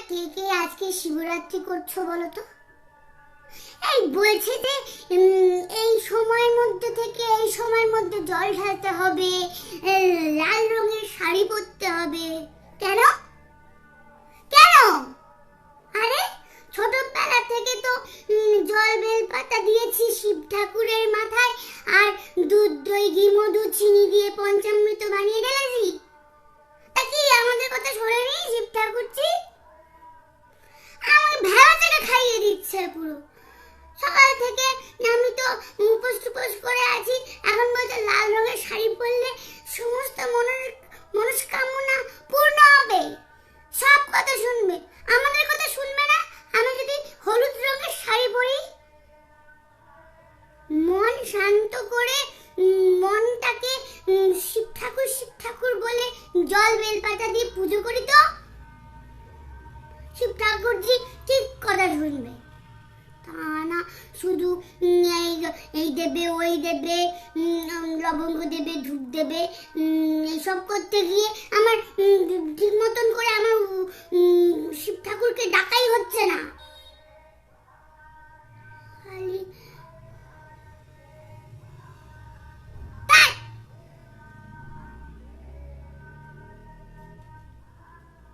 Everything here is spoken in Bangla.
কে কে আজকে শিবরাত্রি করছো বলো তো? এই বলছে যে এই সময়ের মধ্যে থেকে এই সময়ের মধ্যে জল ঢালতে হবে, লাল রঙের শাড়ি পরতে হবে। কেন কেন? আরে ছোটবেলা থেকে তো জল বেল পাতা দিয়েছি শিব ঠাকুরের মাথায়, আর দুধ দই ঘি মধু চিনি দিয়ে পঞ্চামৃত বানিয়ে ঢেলেছি। তা কি আমাদের কথা শোনেনি শিব ঠাকুরজি? আমার ভেড়াটাকে খাইয়ে দিচ্ছে পুরো। সকাল থেকে আমি তো মুখোশ টুপোস করে আছি, এখন বলছে লাল রঙের শাড়ি পরলে সমস্ত মনস্কামনা পূর্ণ হবে। সব কথা শুনবে, আমাদের কথা শুনবে না। আমি যদি হলুদ রঙের শাড়ি পরি, মন শান্ত করে মনটাকে শিব ঠাকুর বলে জল বেলপাতা দিয়ে পুজো করি, তো শিব ঠাকুরজি ঠিক কথা শুনবে। তা না শুধু এই দেবে ওই দেবে, লবঙ্গ দেবে ধূপ দেবে, এইসব করতে গিয়ে আমার ঠিক মতন